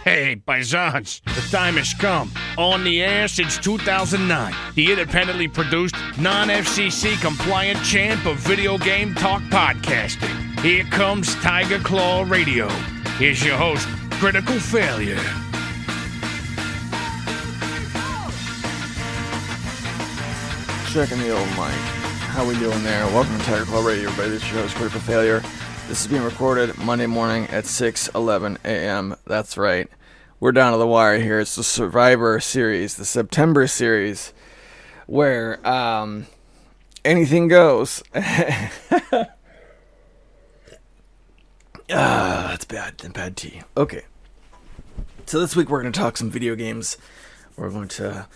Hey, paisans, the time has come. On the air since 2009, the independently produced, non-FCC compliant champ of video game talk podcasting. Here comes Tiger Claw Radio. Here's your host, Critical Failure. Checking the old mic. How we doing there? Welcome to Tiger Claw Radio, everybody. This is your host, Critical Failure. This is being recorded Monday morning at 6:11 a.m. That's right. We're down to the wire here. It's the Survivor series, the September series, where anything goes. That's bad tea. Okay. So this week we're going to talk some video games. We're going to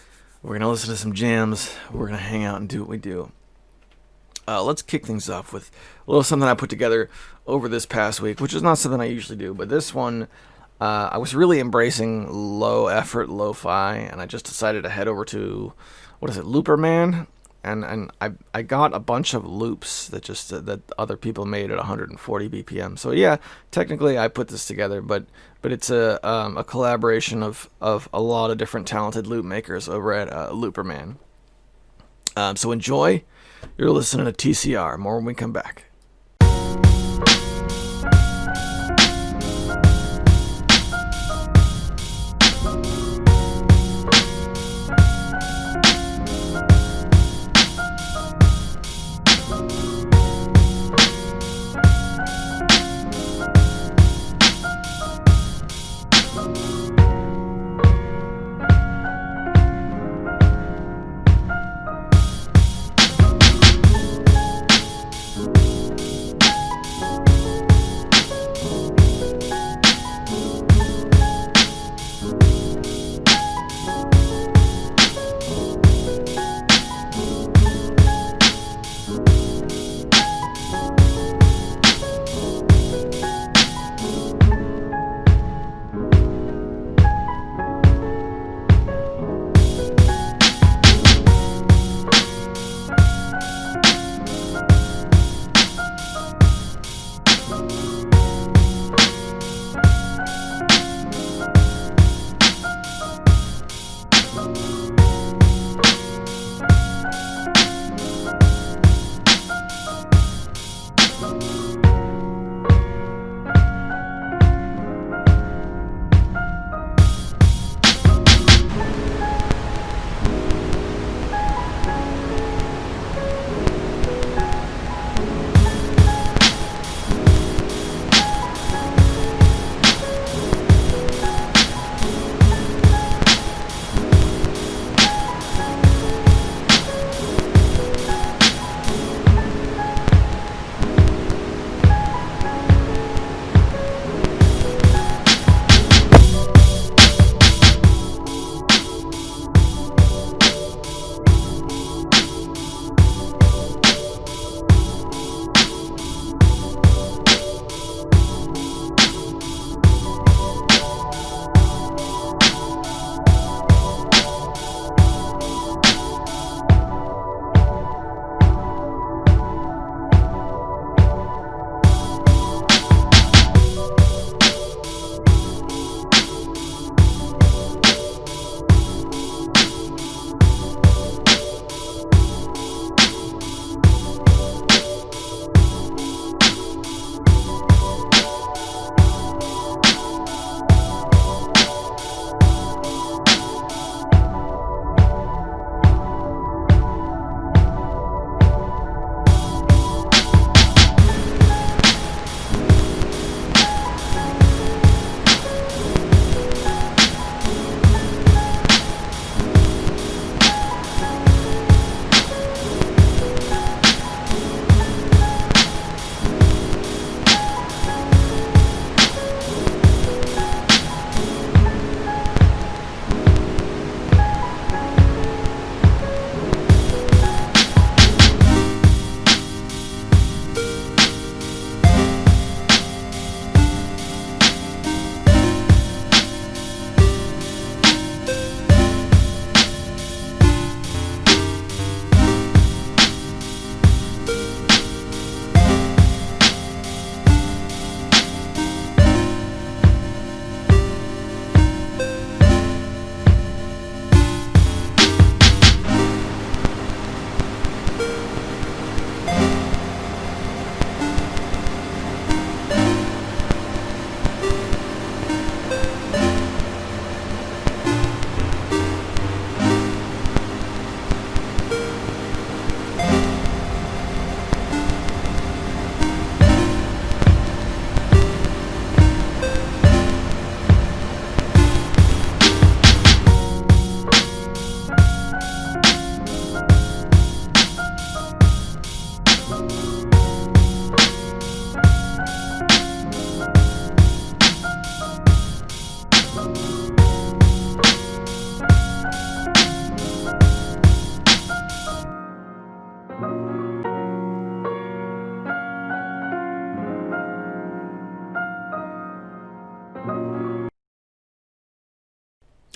listen to some jams. We're going to hang out and do what we do. Let's kick things off with a little something I put together over this past week, which is not something I usually do, but this one, I was really embracing low effort, lo-fi, and I just decided to head over to, Looperman, and I got a bunch of loops that other people made at 140 BPM. So yeah, technically I put this together, but it's a collaboration of a lot of different talented loop makers over at Looperman. So enjoy. You're listening to TCR. More when we come back.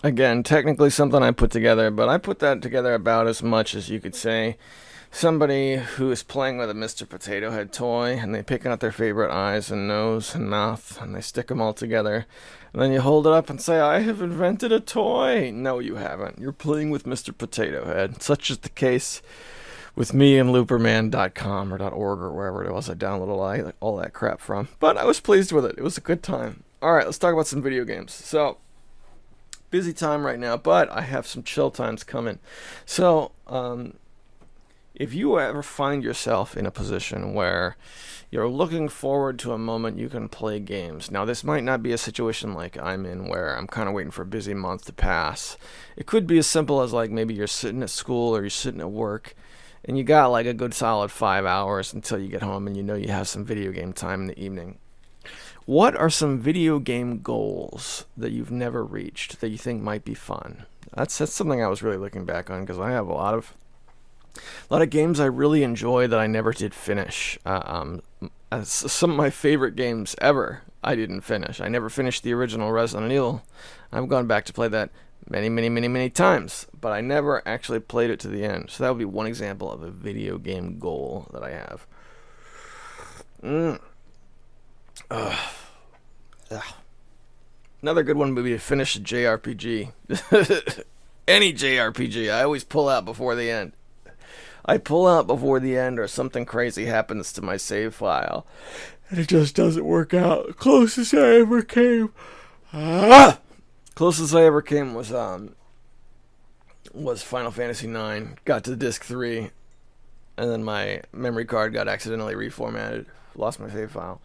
Again, technically something I put together, but I put that together about as much as you could say somebody who is playing with a Mr. Potato Head toy, and they pick out their favorite eyes and nose and mouth, and they stick them all together. And then you hold it up and say, I have invented a toy. No, you haven't. You're playing with Mr. Potato Head. Such is the case with me and looperman.com or .org or wherever it was I downloaded all that crap from. But I was pleased with it. It was a good time. All right, let's talk about some video games. So, busy time right now, but I have some chill times coming. So, if you ever find yourself in a position where you're looking forward to a moment you can play games. Now, this might not be a situation like I'm in where I'm kind of waiting for a busy month to pass. It could be as simple as like maybe you're sitting at school or you're sitting at work and you got like a good solid 5 hours until you get home and you know you have some video game time in the evening. What are some video game goals that you've never reached that you think might be fun? That's something I was really looking back on because I have a lot of games I really enjoy that I never did finish. Some of my favorite games ever I didn't finish. I never finished the original Resident Evil. I've gone back to play that many times, but I never actually played it to the end. So that would be one example of a video game goal that I have. Another good one would be to finish a JRPG. Any JRPG. I always pull out before the end. I pull out before the end or something crazy happens to my save file. And it just doesn't work out. Closest I ever came. Closest I ever came was Final Fantasy IX. Got to disc 3. And then my memory card got accidentally reformatted. Lost my save file.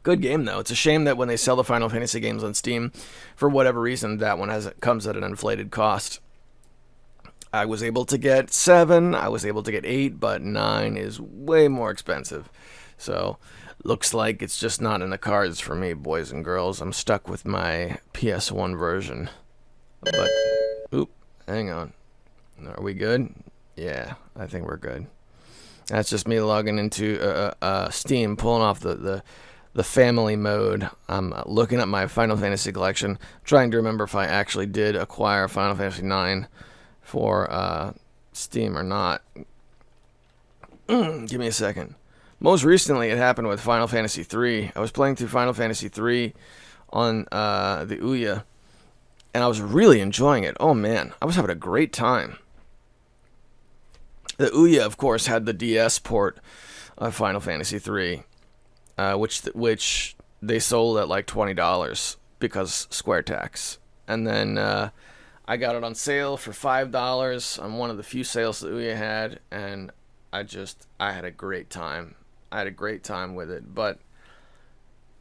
Good game, though. It's a shame that when they sell the Final Fantasy games on Steam, for whatever reason, that one comes at an inflated cost. I was able to get 7, I was able to get 8, but 9 is way more expensive. So, looks like it's just not in the cards for me, boys and girls. I'm stuck with my PS1 version. But, hang on. Are we good? Yeah, I think we're good. That's just me logging into Steam, pulling off the family mode. I'm looking at my Final Fantasy collection, trying to remember if I actually did acquire Final Fantasy IX for Steam or not. Give me a second. Most recently, it happened with Final Fantasy III. I was playing through Final Fantasy III on the Ouya, and I was really enjoying it. Oh man, I was having a great time. The Ouya, of course, had the DS port of Final Fantasy III, which they sold at like $20 because Square tax. And then I got it on sale for $5 on one of the few sales that Ouya had, and I had a great time. I had a great time with it, but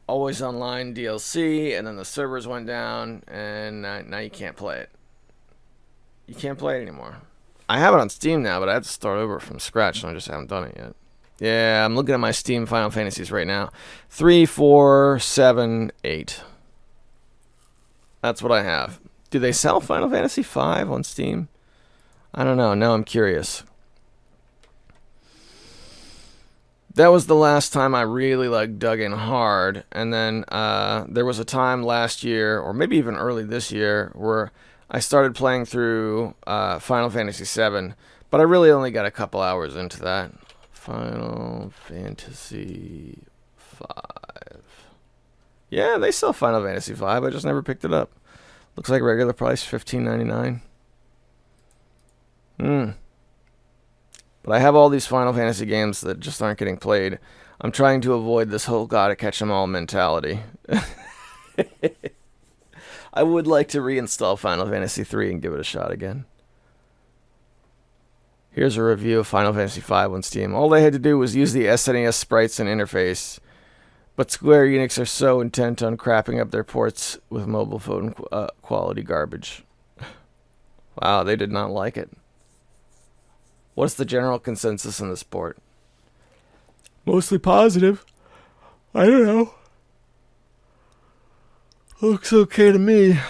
always online DLC, and then the servers went down, and now you can't play it. You can't play it anymore. I have it on Steam now, but I have to start over from scratch, and I just haven't done it yet. Yeah, I'm looking at my Steam Final Fantasies right now. 3, 4, 7, 8. That's what I have. Do they sell Final Fantasy V on Steam? I don't know. Now I'm curious. That was the last time I really dug in hard, and then there was a time last year, or maybe even early this year, where I started playing through Final Fantasy VII, but I really only got a couple hours into that. Final Fantasy V. Yeah, they sell Final Fantasy V. I just never picked it up. Looks like regular price, $15.99. But I have all these Final Fantasy games that just aren't getting played. I'm trying to avoid this whole gotta catch 'em all mentality. I would like to reinstall Final Fantasy III and give it a shot again. Here's a review of Final Fantasy V on Steam. All they had to do was use the SNES sprites and interface, but Square Enix are so intent on crapping up their ports with mobile phone quality garbage. Wow, they did not like it. What's the general consensus in this port? Mostly positive. I don't know. Looks okay to me.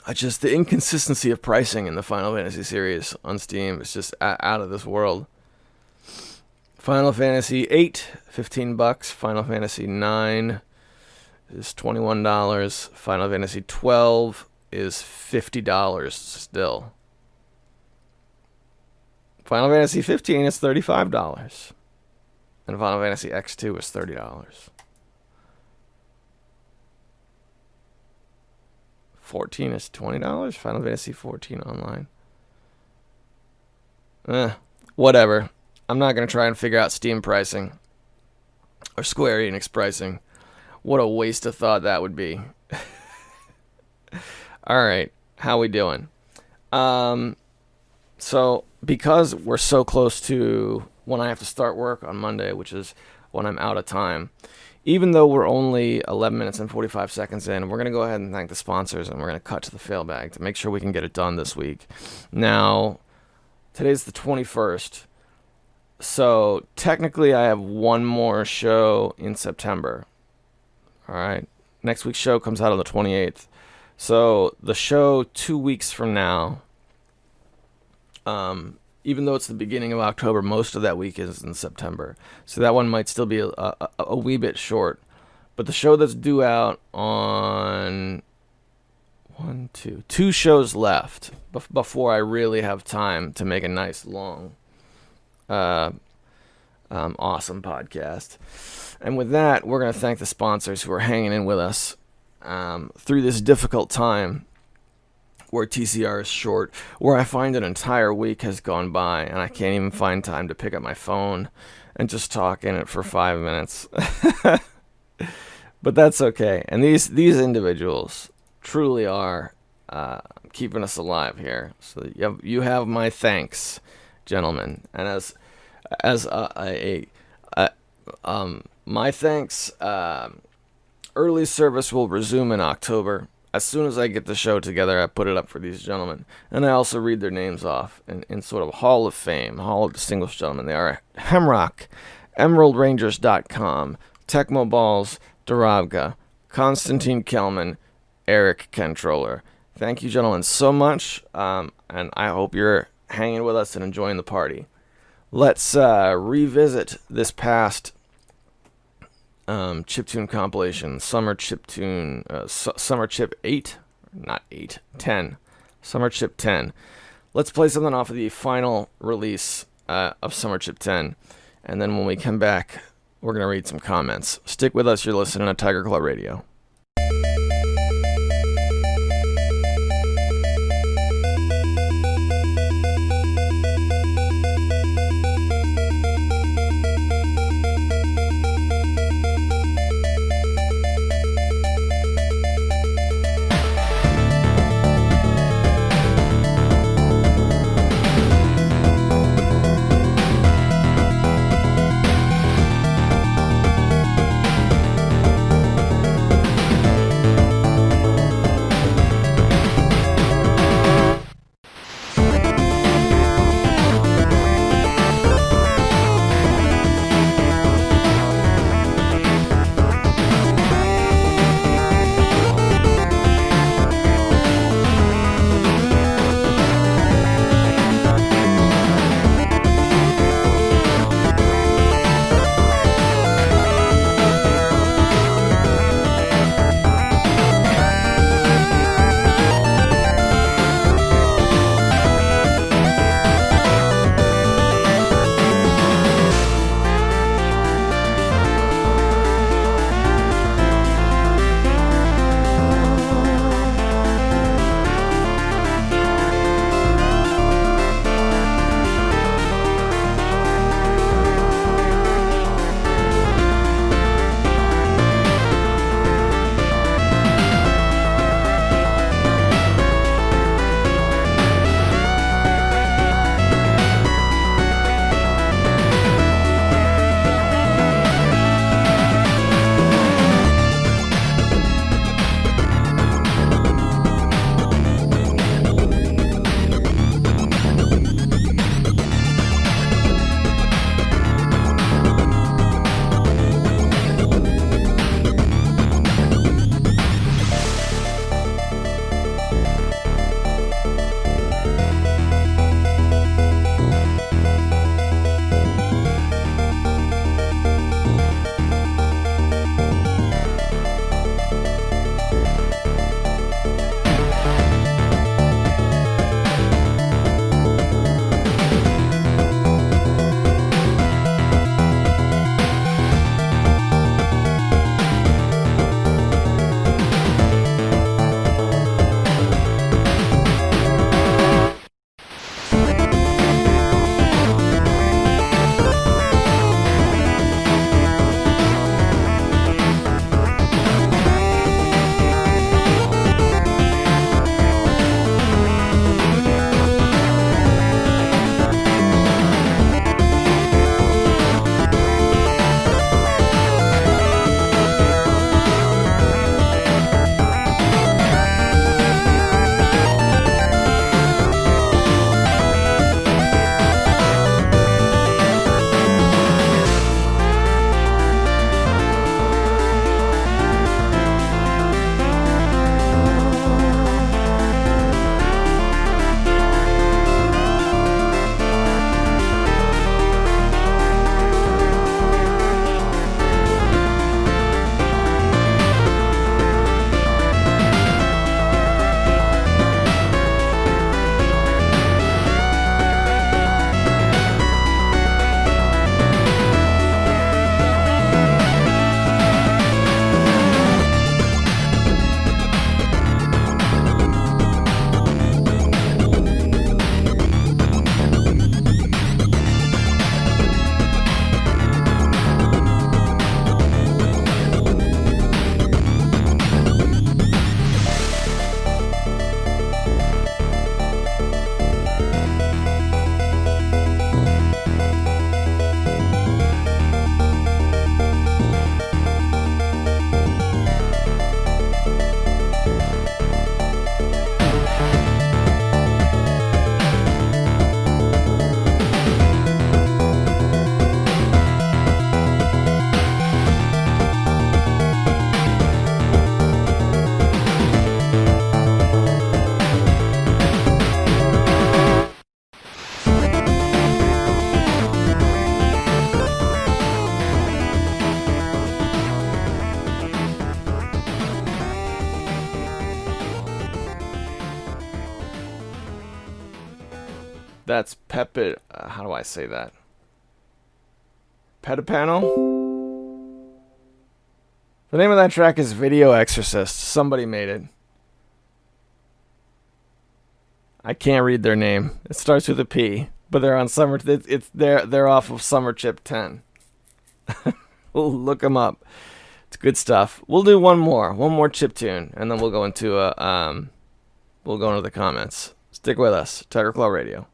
The inconsistency of pricing in the Final Fantasy series on Steam is just out of this world. Final Fantasy VIII, $15. Final Fantasy IX is $21. Final Fantasy 12 is $50 still. Final Fantasy 15 is $35. And Final Fantasy X2 is $30. 14 is $20. Final Fantasy 14 online. Whatever. I'm not going to try and figure out Steam pricing or Square Enix pricing. What a waste of thought that would be. All right. How we doing? So because we're so close to when I have to start work on Monday, which is when I'm out of time, even though we're only 11 minutes and 45 seconds in, we're going to go ahead and thank the sponsors, and we're going to cut to the fail bag to make sure we can get it done this week. Now, today's the 21st, so technically I have one more show in September. All right. Next week's show comes out on the 28th. So the show 2 weeks from now, even though it's the beginning of October, most of that week is in September. So that one might still be a wee bit short. But the show that's due out on two shows left before I really have time to make a nice long, awesome podcast. And with that, we're going to thank the sponsors who are hanging in with us through this difficult time where TCR is short, where I find an entire week has gone by and I can't even find time to pick up my phone and just talk in it for 5 minutes. But that's okay. And these individuals truly are keeping us alive here. So you have my thanks, gentlemen. And as my thanks, early service will resume in October. As soon as I get the show together, I put it up for these gentlemen. And I also read their names off in sort of Hall of Fame, Hall of Distinguished Gentlemen. They are Hemrock, EmeraldRangers.com, Tecmo Balls, Duravka, Konstantin Kelman, Eric Controller. Thank you, gentlemen, so much. And I hope you're hanging with us and enjoying the party. Let's revisit this past chiptune compilation, Summer Chiptune, Summer Chip 8, not 8, 10, Summer Chip 10. Let's play something off of the final release of Summer Chip 10, and then when we come back, we're going to read some comments. Stick with us, you're listening to Tiger Claw Radio. That's Pepe. How do I say that? Petapano? The name of that track is Video Exorcist. Somebody made it. I can't read their name. It starts with a P, but they're on Summer. They're off of Summer Chip 10. We'll look them up. It's good stuff. We'll do one more chip tune, and then we'll go into the comments. Stick with us, Tiger Claw Radio.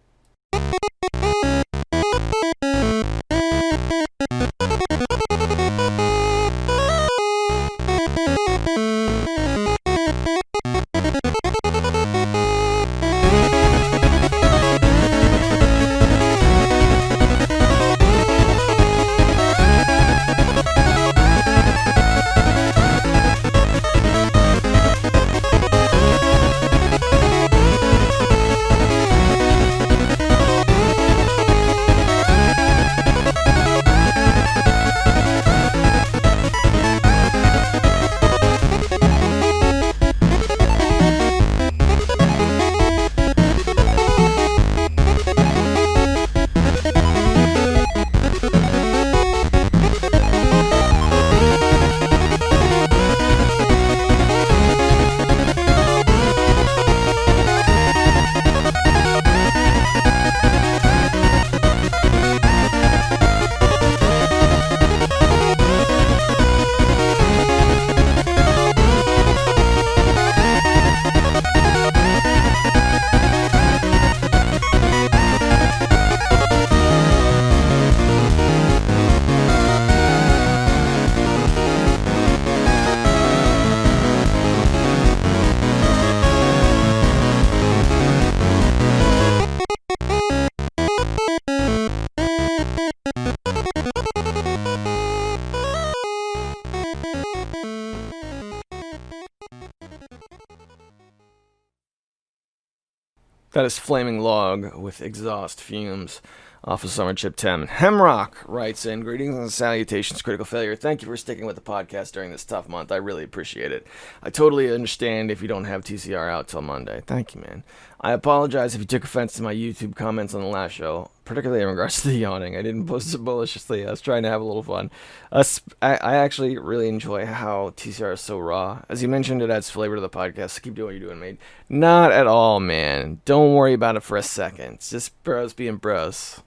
That is Flaming Log with Exhaust Fumes off of Summer Chip 10. Hemrock writes in, greetings and salutations, Critical Failure. Thank you for sticking with the podcast during this tough month. I really appreciate it. I totally understand if you don't have TCR out till Monday. Thank you, man. I apologize if you took offense to my YouTube comments on the last show, particularly in regards to the yawning. I didn't post it maliciously. I was trying to have a little fun. I actually really enjoy how TCR is so raw. As you mentioned, it adds flavor to the podcast, so keep doing what you're doing, mate. Not at all, man. Don't worry about it for a second. It's just bros being bros.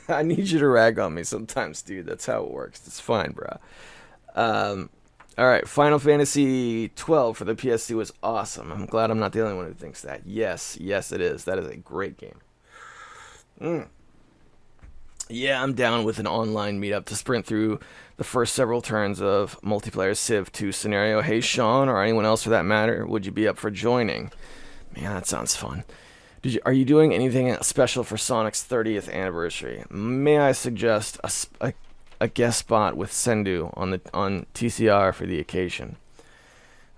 I need you to rag on me sometimes, dude. That's how it works. It's fine, bro. All right, Final Fantasy 12 for the PS2 was awesome. I'm glad I'm not the only one who thinks that. Yes, it is. That is a great game. Yeah, I'm down with an online meetup to sprint through the first several turns of multiplayer Civ 2 scenario. Hey, Sean, or anyone else for that matter, would you be up for joining? Man, that sounds fun. Are you doing anything special for Sonic's 30th anniversary? May I suggest a guest spot with Sendu on TCR for the occasion?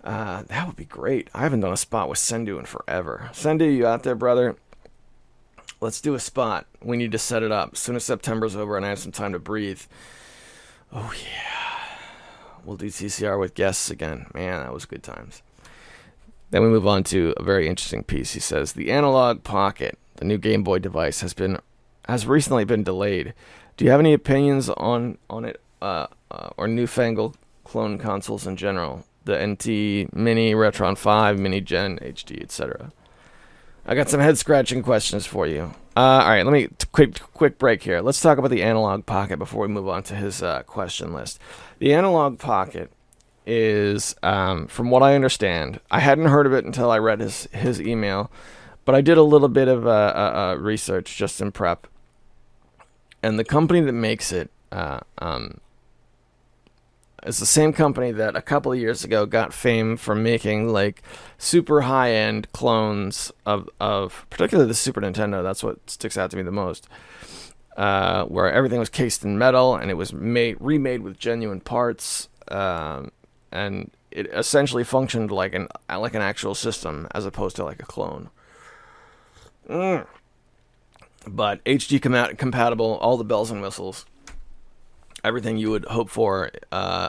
That would be great. I haven't done a spot with Sendu in forever. Sendu, you out there, brother? Let's do a spot. We need to set it up. As soon as September's over and I have some time to breathe. Oh, yeah. We'll do TCR with guests again. Man, that was good times. Then we move on to a very interesting piece. He says, the Analog Pocket, the new Game Boy device, has recently been delayed. Do you have any opinions on it or newfangled clone consoles in general? The NT Mini, Retron 5, Mini Gen, HD, etc. I got some head-scratching questions for you. All right, let me quick break here. Let's talk about the Analog Pocket before we move on to his question list. The Analog Pocket is, from what I understand, I hadn't heard of it until I read his email, but I did a little bit of research just in prep. And the company that makes it is the same company that a couple of years ago got fame for making like super high-end clones of particularly the Super Nintendo. That's what sticks out to me the most. Where everything was cased in metal and it was remade with genuine parts, and it essentially functioned like an actual system as opposed to like a clone. But HD compatible, all the bells and whistles, everything you would hope for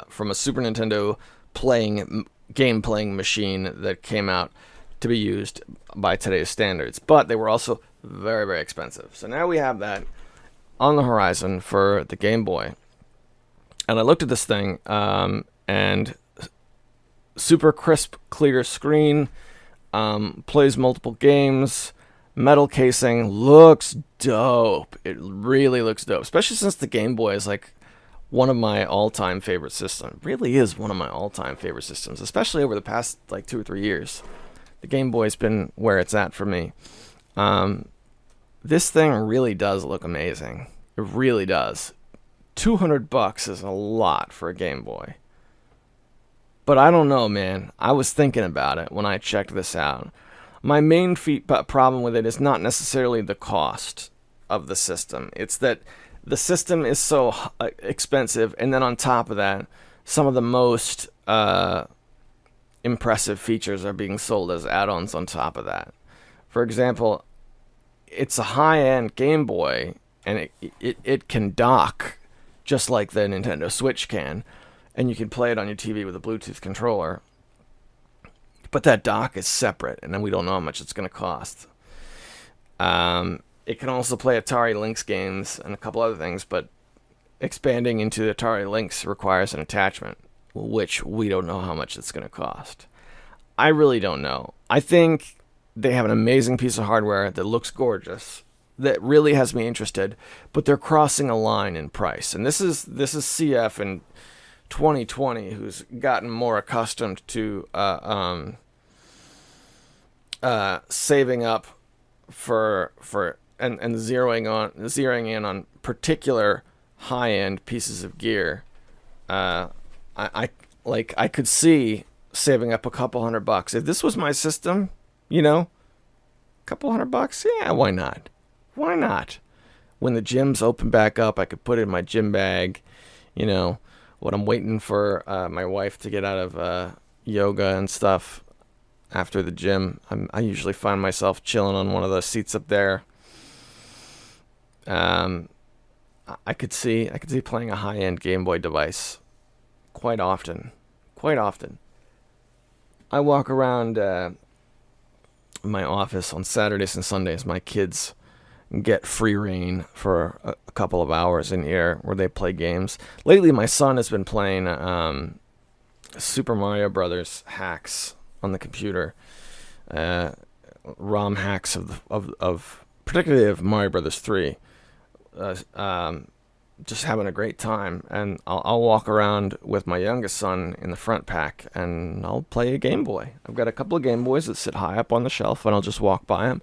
from a Super Nintendo game playing machine that came out to be used by today's standards. But they were also very, very expensive. So now we have that on the horizon for the Game Boy. And I looked at this thing, and super crisp, clear screen, plays multiple games, metal casing, looks dope. It really looks dope, especially since the Game Boy is like one of my all-time favorite systems. It really is one of my all-time favorite systems, especially over the past like 2 or 3 years. The Game Boy's been where it's at for me. This thing really does look amazing. It really does. $200 is a lot for a Game Boy. But I don't know, man. I was thinking about it when I checked this out. My main problem with it is not necessarily the cost of the system. It's that the system is so expensive, and then on top of that, some of the most impressive features are being sold as add-ons on top of that. For example, it's a high-end Game Boy, and it can dock just like the Nintendo Switch can, and you can play it on your TV with a Bluetooth controller. But that dock is separate, and then we don't know how much it's going to cost. It can also play Atari Lynx games and a couple other things, but expanding into the Atari Lynx requires an attachment, which we don't know how much it's going to cost. I really don't know. I think they have an amazing piece of hardware that looks gorgeous, that really has me interested, but they're crossing a line in price. And this is CF in 2020, who's gotten more accustomed to saving up for and zeroing in on particular high-end pieces of gear. I could see saving up a couple $100. If this was my system, a couple $100, yeah, why not? Why not? When the gyms open back up, I could put it in my gym bag. When I'm waiting for my wife to get out of yoga and stuff after the gym, I usually find myself chilling on one of those seats up there. I could see playing a high-end Game Boy device quite often. I walk around my office on Saturdays and Sundays. My kids get free reign for a couple of hours in here where they play games. Lately, my son has been playing Super Mario Brothers hacks on the computer, ROM hacks of particularly of Mario Brothers 3. Just having a great time, and I'll walk around with my youngest son in the front pack, and I'll play a Game Boy. I've got a couple of Game Boys that sit high up on the shelf, and I'll just walk by them,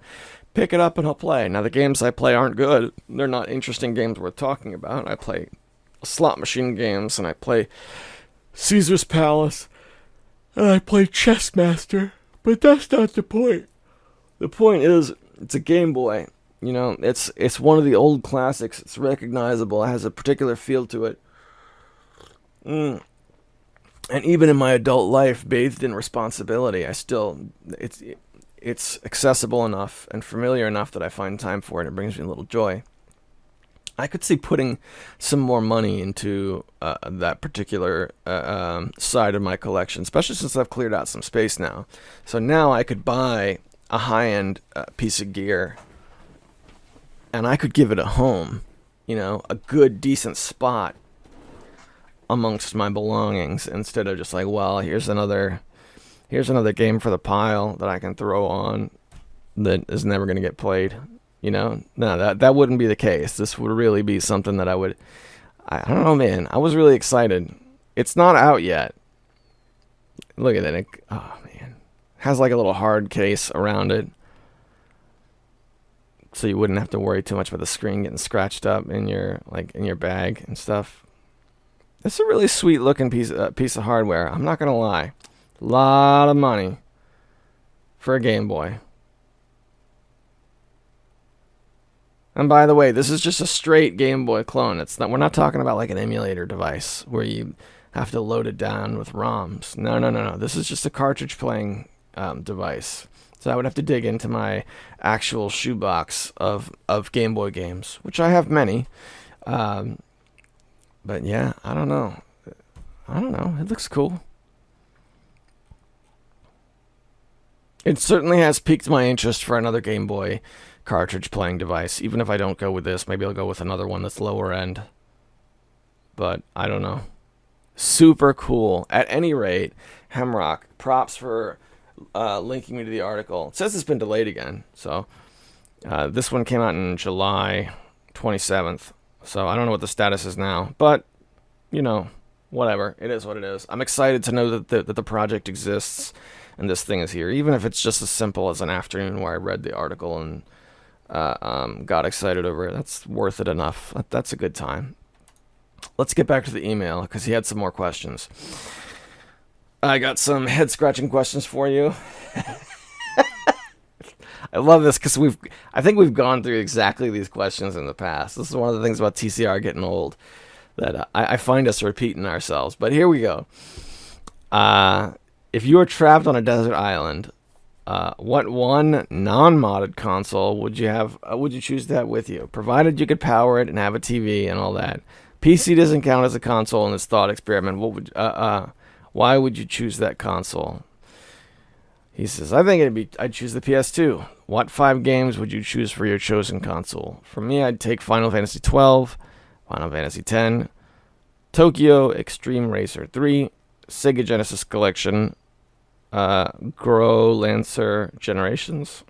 pick it up, and I'll play. Now, the games I play aren't good. They're not interesting games worth talking about. I play slot machine games, and I play Caesar's Palace, and I play Chess Master, but that's not the point. The point is, it's a Game Boy. It's one of the old classics. It's recognizable. It has a particular feel to it. And even in my adult life, bathed in responsibility, it's accessible enough and familiar enough that I find time for it. It brings me a little joy. I could see putting some more money into that particular side of my collection, especially since I've cleared out some space now. So now I could buy a high-end piece of gear, and I could give it a home, a good, decent spot amongst my belongings, instead of just like, well, here's another game for the pile that I can throw on that is never going to get played. No, that wouldn't be the case. This would really be something that I don't know, man. I was really excited. It's not out yet. Look at that. Oh, man. Has like a little hard case around it, so you wouldn't have to worry too much about the screen getting scratched up in your bag and stuff. It's a really sweet looking piece of hardware. I'm not gonna lie, a lot of money for a Game Boy. And by the way, this is just a straight Game Boy clone. We're not talking about like an emulator device where you have to load it down with ROMs. No. This is just a cartridge playing device. So I would have to dig into my actual shoebox of Game Boy games, which I have many. But yeah, I don't know. It looks cool. It certainly has piqued my interest for another Game Boy cartridge playing device. Even if I don't go with this, maybe I'll go with another one that's lower end. But I don't know. Super cool. At any rate, Hemrock, props for linking me to the article. It says it's been delayed again. So this one came out in July 27th. So I don't know what the status is now. But, whatever. It is what it is. I'm excited to know that the project exists and this thing is here. Even if it's just as simple as an afternoon where I read the article and got excited over it. That's worth it enough. That's a good time. Let's get back to the email because he had some more questions. I got some head-scratching questions for you. I love this because I think we've gone through exactly these questions in the past. This is one of the things about TCR getting old that I find us repeating ourselves. But here we go. If you were trapped on a desert island, what one non-modded console would you choose to have with you, provided you could power it and have a TV and all that? PC doesn't count as a console in this thought experiment. Why would you choose that console? He says, I think I'd choose the PS2. What 5 games would you choose for your chosen console? For me, I'd take Final Fantasy XII, Final Fantasy X, Tokyo Extreme Racer 3, Sega Genesis Collection, Grow Lancer Generations.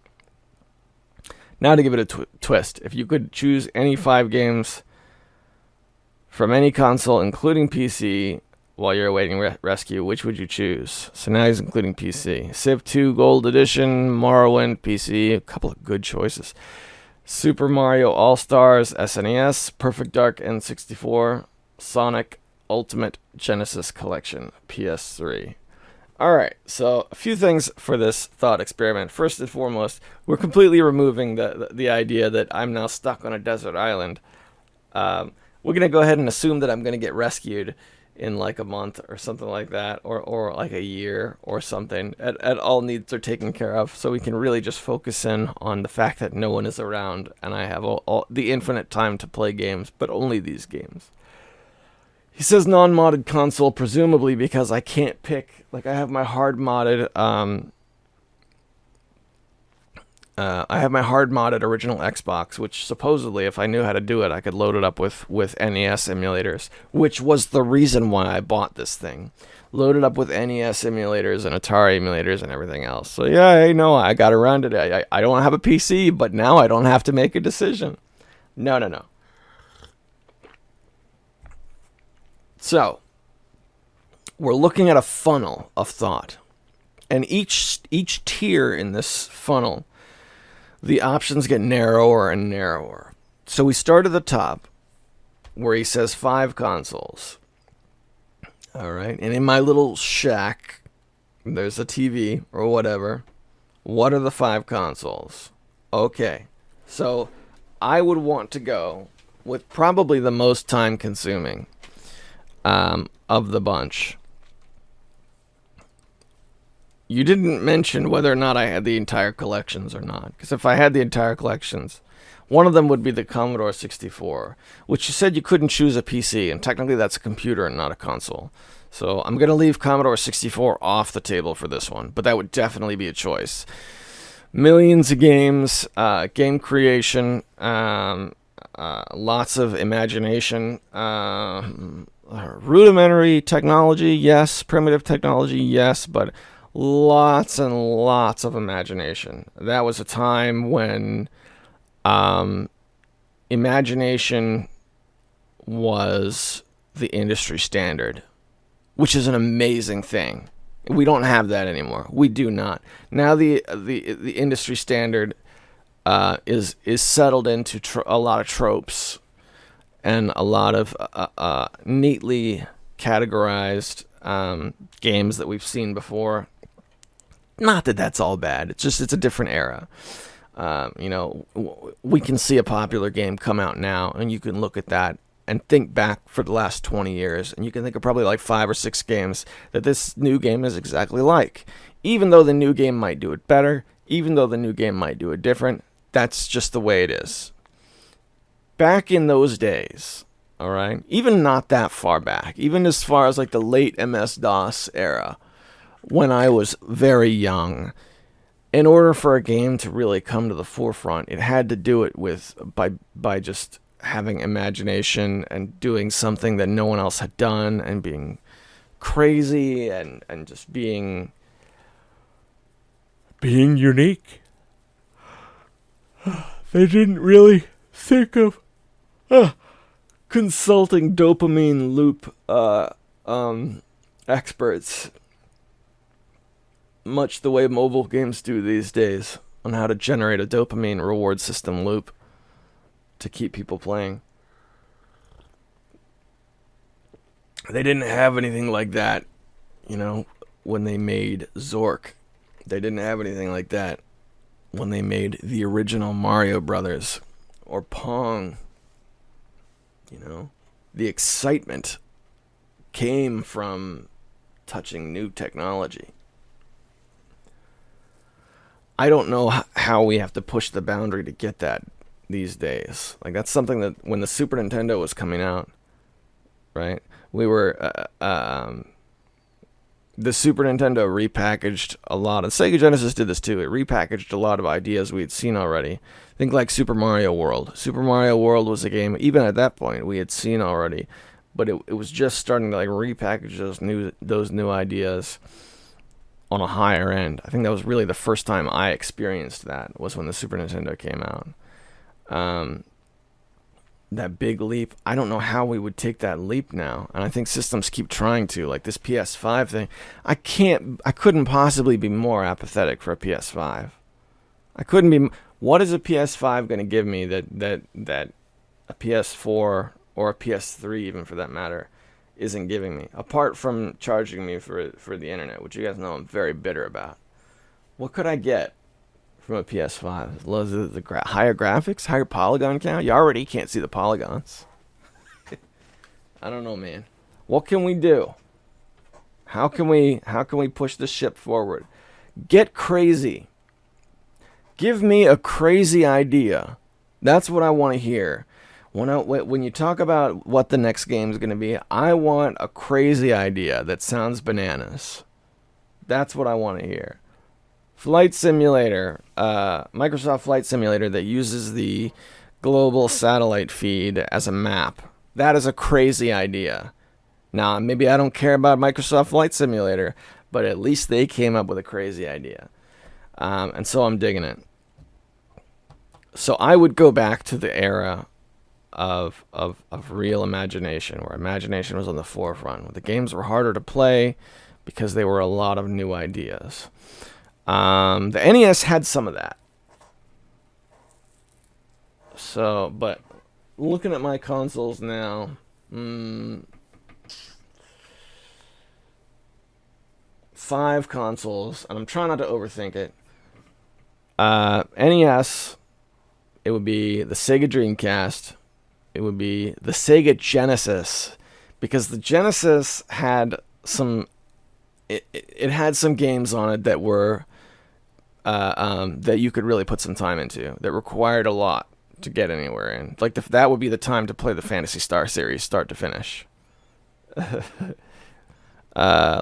Now to give it a twist. If you could choose any 5 games from any console, including PC, while you're awaiting rescue, which would you choose? So now he's including PC. Civ 2 Gold Edition, Morrowind, PC, a couple of good choices. Super Mario All-Stars, SNES, Perfect Dark N64, Sonic Ultimate Genesis Collection, PS3. Alright, so a few things for this thought experiment. First and foremost, we're completely removing the idea that I'm now stuck on a desert island. We're going to go ahead and assume that I'm going to get rescued in like a month or something like that, or like a year or something. At all needs are taken care of, so we can really just focus in on the fact that no one is around and I have all the infinite time to play games, but only these games. He says non-modded console, presumably because I can't pick, like I have my hard modded original Xbox, which supposedly, if I knew how to do it, I could load it up with NES emulators, which was the reason why I bought this thing. Loaded up with NES emulators and Atari emulators and everything else. So yeah, I got around it. I don't have a PC, but now I don't have to make a decision. No. So, we're looking at a funnel of thought. And each tier in this funnel, the options get narrower and narrower. So we start at the top, where he says 5 consoles. All right, and in my little shack, there's a TV or whatever. What are the 5 consoles? Okay, so I would want to go with probably the most time-consuming of the bunch. You didn't mention whether or not I had the entire collections or not. Because if I had the entire collections, one of them would be the Commodore 64, which you said you couldn't choose a PC, and technically that's a computer and not a console. So I'm going to leave Commodore 64 off the table for this one, but that would definitely be a choice. Millions of games, game creation, lots of imagination, rudimentary technology, yes. Primitive technology, yes. But lots and lots of imagination. That was a time when imagination was the industry standard, which is an amazing thing. We don't have that anymore. We do not. Now the industry standard is settled into a lot of tropes and a lot of neatly categorized games that we've seen before. Not that that's all bad. It's a different era. We can see a popular game come out now, and you can look at that and think back for the last 20 years, and you can think of probably like 5 or 6 games that this new game is exactly like. Even though the new game might do it better, even though the new game might do it different, that's just the way it is. Back in those days, all right, even not that far back, even as far as like the late MS-DOS era, when I was very young, in order for a game to really come to the forefront, it had to do it by just having imagination and doing something that no one else had done, and being crazy and just being unique. They didn't really think of consulting dopamine loop experts much the way mobile games do these days on how to generate a dopamine reward system loop to keep people playing. They didn't have anything like that, when they made Zork. They didn't have anything like that when they made the original Mario Brothers or Pong. The excitement came from touching new technology. I don't know how we have to push the boundary to get that these days. Like, that's something that when the Super Nintendo was coming out, right? We were the Super Nintendo repackaged a lot of... Sega Genesis did this too. It repackaged a lot of ideas we had seen already. Think like Super Mario World. Super Mario World was a game, even at that point, we had seen already. But it was just starting to repackage those new ideas on a higher end. I think that was really the first time I experienced that, was when the Super Nintendo came out. That big leap, I don't know how we would take that leap now. And I think systems keep trying to, like this PS5 thing. I couldn't possibly be more apathetic for a PS5. I couldn't be. What is a PS5 going to give me that a PS4 or a PS3, even for that matter, isn't giving me? Apart from charging me for the internet, which you guys know I'm very bitter about. What could I get from a PS5? Higher graphics, higher polygon count? You already can't see the polygons. I don't know, man. What can we do? How can we push this ship forward? Get crazy. Give me a crazy idea. That's what I want to hear. When you talk about what the next game is going to be, I want a crazy idea that sounds bananas. That's what I want to hear. Flight Simulator, Microsoft Flight Simulator that uses the global satellite feed as a map. That is a crazy idea. Now, maybe I don't care about Microsoft Flight Simulator, but at least they came up with a crazy idea. And so I'm digging it. So I would go back to the era of real imagination, where imagination was on the forefront, where the games were harder to play because they were a lot of new ideas. The NES had some of that. So, but looking at my consoles now, 5 consoles, and I'm trying not to overthink it. NES, it would be the Sega Dreamcast, it would be the Sega Genesis, because the Genesis had some, it had some games on it that were, that you could really put some time into, that required a lot to get anywhere in. Like, that would be the time to play the Phantasy Star series, start to finish. The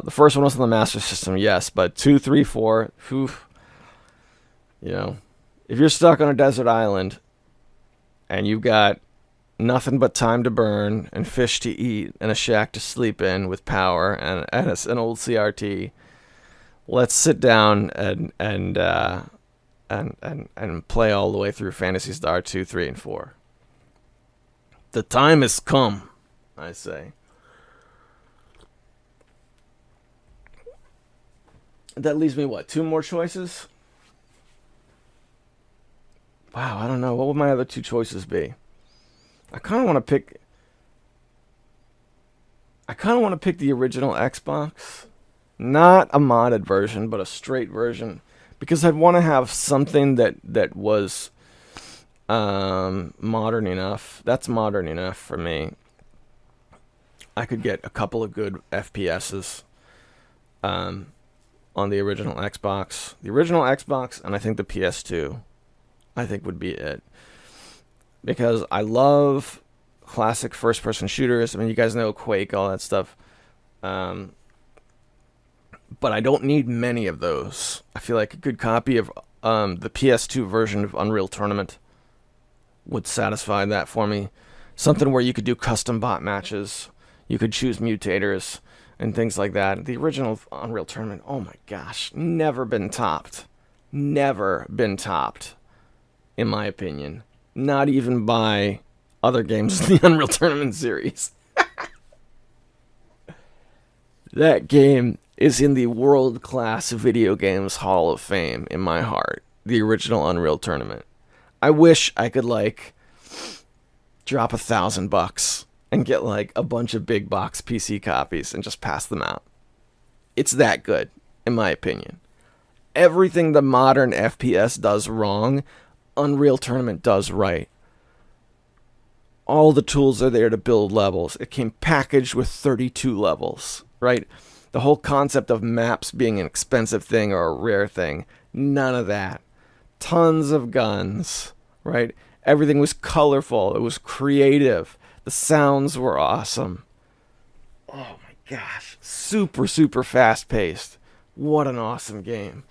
first one was on the Master System, yes, but 2, 3, 4, whew. If you're stuck on a desert island and you've got nothing but time to burn and fish to eat and a shack to sleep in with power and an old CRT, let's sit down and play all the way through Phantasy Star 2, 3, and 4. The time has come, I say. That leaves me, 2 more choices? Wow, I don't know. What would my other 2 choices be? I kind of want to pick the original Xbox. Not a modded version, but a straight version. Because I'd want to have something that was modern enough. That's modern enough for me. I could get a couple of good FPSs on the original Xbox. The original Xbox, and I think the PS2, I think would be it. Because I love classic first-person shooters. I mean, you guys know Quake, all that stuff. But I don't need many of those. I feel like a good copy of the PS2 version of Unreal Tournament would satisfy that for me. Something where you could do custom bot matches, you could choose mutators, and things like that. The original Unreal Tournament, oh my gosh, never been topped. Never been topped, in my opinion. Not even by other games in the Unreal Tournament series. That game is in the world-class video games Hall of Fame in my heart. The original Unreal Tournament. I wish I could, like, drop $1,000 and get, like, a bunch of big box PC copies and just pass them out. It's that good, in my opinion. Everything the modern FPS does wrong, Unreal Tournament does right. All the tools are there to build levels. It came packaged with 32 levels, right? The whole concept of maps being an expensive thing or a rare thing, none of that. Tons of guns, right? Everything was colorful. It was creative. The sounds were awesome. Oh my gosh. Super, super fast-paced. What an awesome game.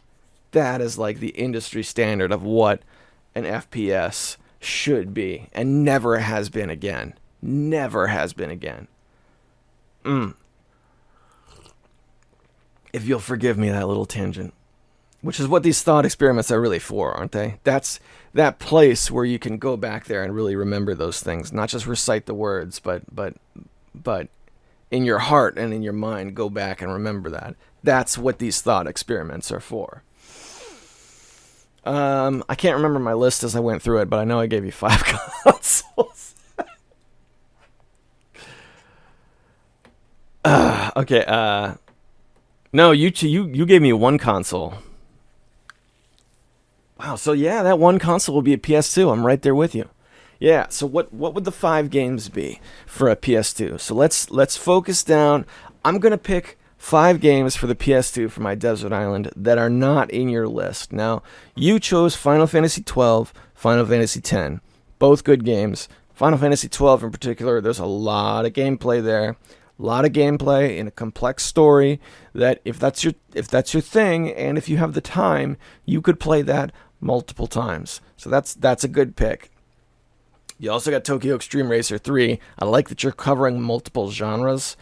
That is like the industry standard of what an FPS should be, and never has been again. Never has been again. If you'll forgive me that little tangent. Which is what these thought experiments are really for, aren't they? That's that place where you can go back there and really remember those things. Not just recite the words, but in your heart and in your mind, go back and remember that. That's what these thought experiments are for. I can't remember my list as I went through it, but I know I gave you 5 consoles. Okay, no, you gave me 1 console. Wow, so yeah, that 1 console will be a PS2. I'm right there with you. Yeah, so what would the 5 games be for a PS2? So let's focus down. I'm going to pick 5 games for the PS2 for my desert island that are not in your list. Now, you chose Final Fantasy XII, Final Fantasy X. Both good games. Final Fantasy XII in particular, there's a lot of gameplay there. A lot of gameplay in a complex story that if that's your thing and if you have the time, you could play that multiple times. So that's a good pick. You also got Tokyo Extreme Racer 3. I like that you're covering multiple genres.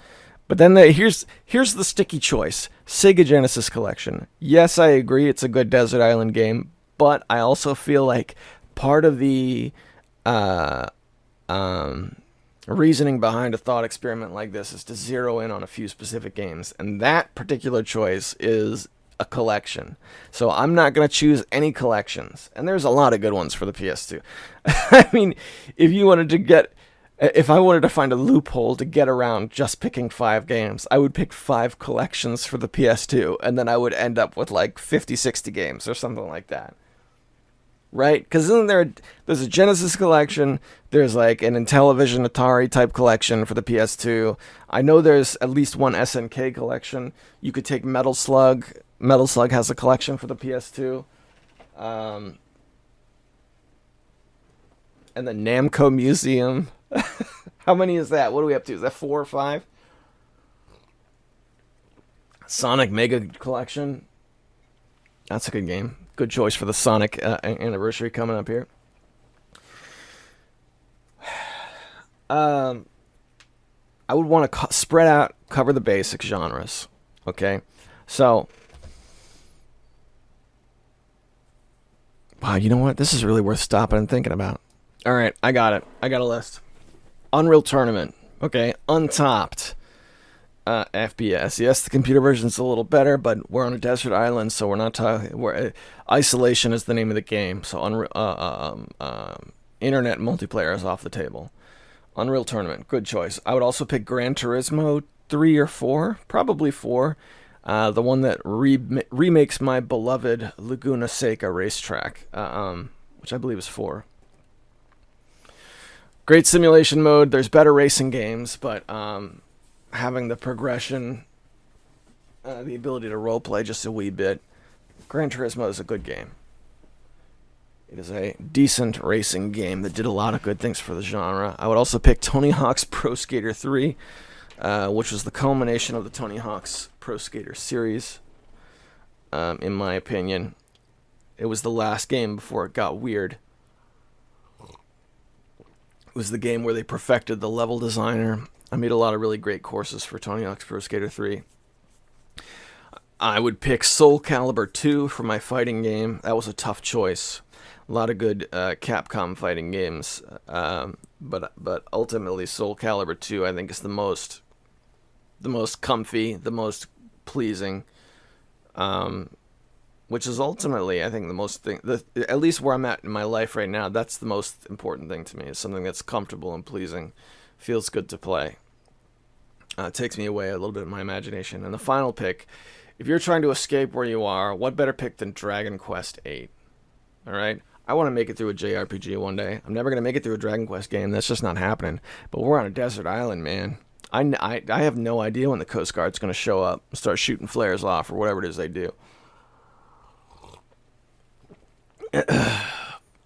But then here's the sticky choice. Sega Genesis Collection. Yes, I agree it's a good desert island game, but I also feel like part of the reasoning behind a thought experiment like this is to zero in on a few specific games, and that particular choice is a collection. So I'm not going to choose any collections, and there's a lot of good ones for the PS2. I mean, if I wanted to find a loophole to get around just picking 5 games, I would pick 5 collections for the PS2, and then I would end up with like 50, 60 games or something like that. Right? Because there's a Genesis collection, there's like an Intellivision Atari type collection for the PS2. I know there's at least one SNK collection. You could take Metal Slug. Metal Slug has a collection for the PS2. And the Namco Museum. How many is that? What are we up to? Is that 4 or 5? Sonic Mega Collection. That's a good game. Good choice for the Sonic anniversary coming up here. I would want to spread out, cover the basic genres. Okay? So, wow, you know what? This is really worth stopping and thinking about. All right, I got it. I got a list. Unreal Tournament. Okay, Untopped. FPS. Yes, the computer version's a little better, but we're on a desert island, so we're not talking. Isolation is the name of the game, so internet multiplayer is off the table. Unreal Tournament, good choice. I would also pick Gran Turismo 3 or 4, probably 4. The one that remakes my beloved Laguna Seca racetrack, which I believe is 4. Great simulation mode. There's better racing games, but having the progression, the ability to roleplay just a wee bit, Gran Turismo is a good game. It is a decent racing game that did a lot of good things for the genre. I would also pick Tony Hawk's Pro Skater 3, which was the culmination of the Tony Hawk's Pro Skater series, in my opinion. It was the last game before it got weird. It was the game where they perfected the level designer. I made a lot of really great courses for Tony Hawk's Pro Skater 3. I would pick Soul Calibur 2 for my fighting game. That was a tough choice. A lot of good Capcom fighting games, but ultimately Soul Calibur 2 I think is the most comfy, the most pleasing, which is ultimately I think the most thing. At least where I'm at in my life right now, that's the most important thing to me. Is something that's comfortable and pleasing, feels good to play. It takes me away a little bit of my imagination. And the final pick. If you're trying to escape where you are, what better pick than Dragon Quest VIII? All right? I want to make it through a JRPG one day. I'm never going to make it through a Dragon Quest game. That's just not happening. But we're on a desert island, man. I have no idea when the Coast Guard's going to show up and start shooting flares off or whatever it is they do.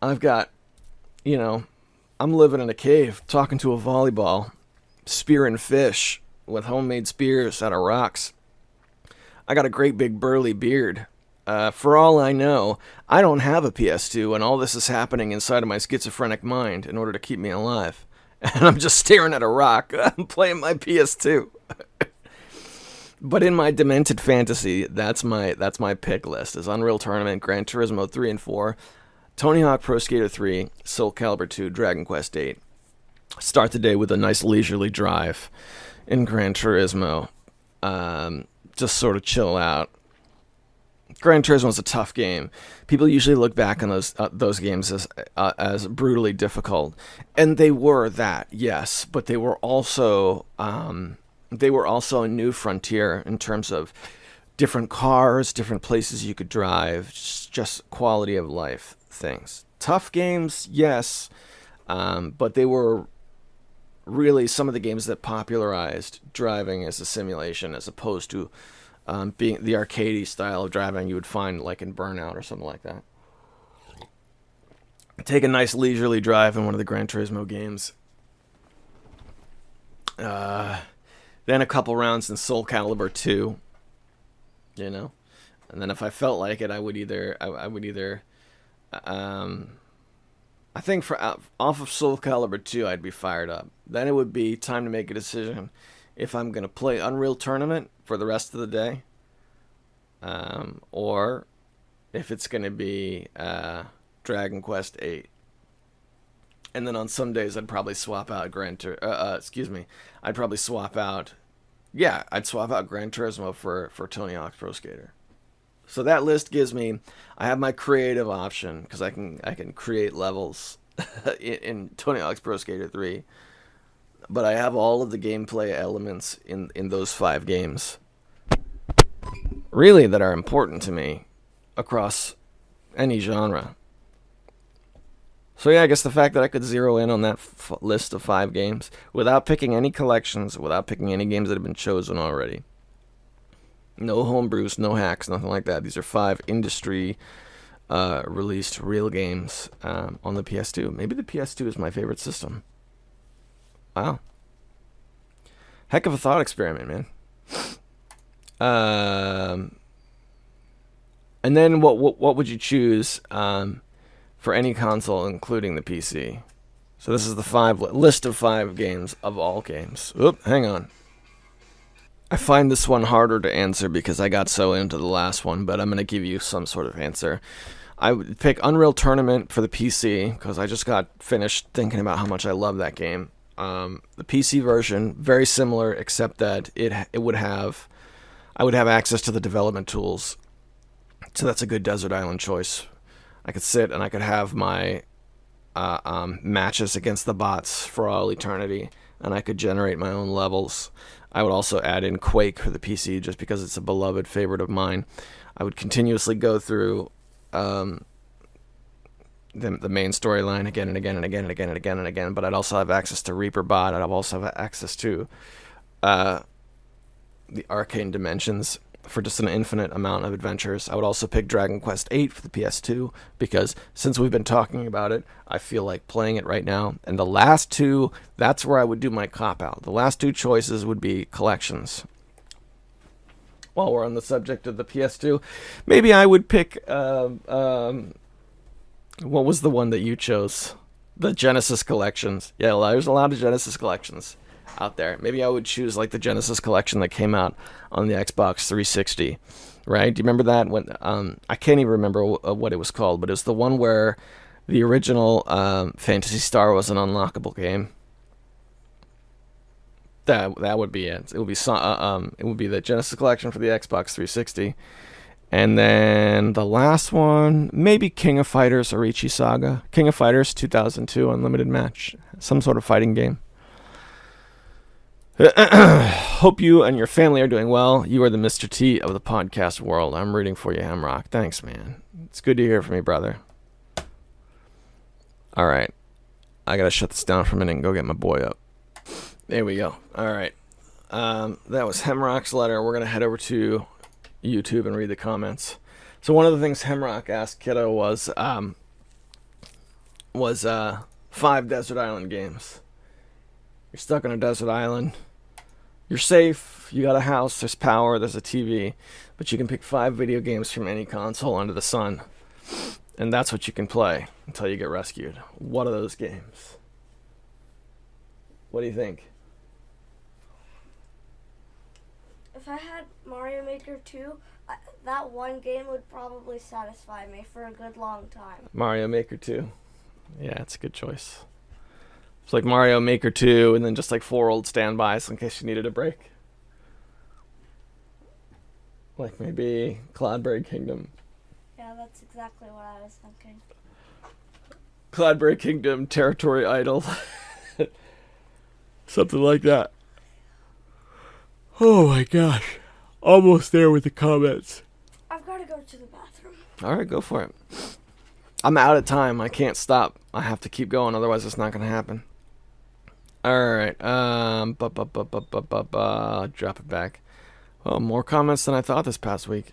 I've got, I'm living in a cave talking to a volleyball, spearing fish with homemade spears out of rocks. I got a great big burly beard. For all I know, I don't have a PS2, and all this is happening inside of my schizophrenic mind in order to keep me alive. And I'm just staring at a rock. I'm playing my PS2. But in my demented fantasy, that's my pick list: is Unreal Tournament, Gran Turismo 3 and 4, Tony Hawk Pro Skater 3, Soul Calibur 2, Dragon Quest 8. Start the day with a nice leisurely drive in Gran Turismo. Just sort of chill out. Gran Turismo is a tough game. People usually look back on those games as brutally difficult, and they were that, yes. But they were also a new frontier in terms of different cars, different places you could drive, just quality of life things. Tough games, yes, but they were really some of the games that popularized driving as a simulation, as opposed to being the arcadey style of driving you would find like in Burnout or something like that. Take a nice leisurely drive in one of the Gran Turismo games. Then a couple rounds in Soul Calibur 2. And then if I felt like it, I would either I think off of Soul Calibur 2, I'd be fired up. Then it would be time to make a decision if I'm going to play Unreal Tournament for the rest of the day, or if it's going to be Dragon Quest 8. And then on some days, I'd probably swap out I'd probably swap out Gran Turismo for Tony Hawk's Pro Skater. So that list gives me, I have my creative option, because I can create levels in Tony Hawk's Pro Skater 3. But I have all of the gameplay elements in those 5 games, really, that are important to me across any genre. So yeah, I guess the fact that I could zero in on that list of 5 games without picking any collections, without picking any games that have been chosen already. No homebrews, no hacks, nothing like that. These are 5 industry released real games on the PS2. Maybe the PS2 is my favorite system. Wow. Heck of a thought experiment, man. And then what would you choose for any console, including the PC? So this is the list of 5 games of all games. Oop, hang on. I find this one harder to answer because I got so into the last one, but I'm going to give you some sort of answer. I would pick Unreal Tournament for the PC because I just got finished thinking about how much I love that game. The PC version, very similar, except that I would have access to the development tools. So that's a good desert island choice. I could sit and I could have my matches against the bots for all eternity, and I could generate my own levels. I would also add in Quake for the PC just because it's a beloved favorite of mine. I would continuously go through the main storyline again and again and again and again and again and again, but I'd also have access to Reaper Bot. I'd also have access to the Arcane Dimensions for just an infinite amount of adventures. I would also pick Dragon Quest VIII for the PS2 because since we've been talking about it, I feel like playing it right now. And the last 2, that's where I would do my cop-out. The last 2 choices would be collections. while we're on the subject of the PS2, maybe I would pick, what was the one that you chose? The Genesis collections. Yeah, there's a lot of Genesis collections out there. Maybe I would choose like the Genesis collection that came out on the Xbox 360, right? Do you remember that? When I can't even remember what it was called, but it was the one where the original Phantasy Star was an unlockable game. That would be it. It would be the Genesis collection for the Xbox 360. And then the last one, maybe King of Fighters Orichi Saga. King of Fighters 2002 Unlimited Match. Some sort of fighting game. Hope you and your family are doing well. You are the Mr. T of the podcast world. I'm rooting for you, Hamrock. Thanks, man. It's good to hear from you, brother. All right. I got to shut this down for a minute and go get my boy up. There we go. All right. That was Hemrock's letter. We're going to head over to YouTube and read the comments. So one of the things Hemrock asked Kiddo was 5 desert island games. You're stuck on a desert island. You're safe. You got a house. There's power. There's a TV. But you can pick 5 video games from any console under the sun. And that's what you can play until you get rescued. What are those games? What do you think? If I had Mario Maker 2, that one game would probably satisfy me for a good long time. Mario Maker 2. Yeah, it's a good choice. It's like Mario Maker 2 and then just like 4 old standbys in case you needed a break. Like maybe Cloudberry Kingdom. Yeah, that's exactly what I was thinking. Cloudberry Kingdom, Territory Idol. Something like that. Oh my gosh. Almost there with the comments. I've got to go to the bathroom. All right, go for it. I'm out of time. I can't stop. I have to keep going, otherwise it's not going to happen. All right. Drop it back. Well, more comments than I thought this past week.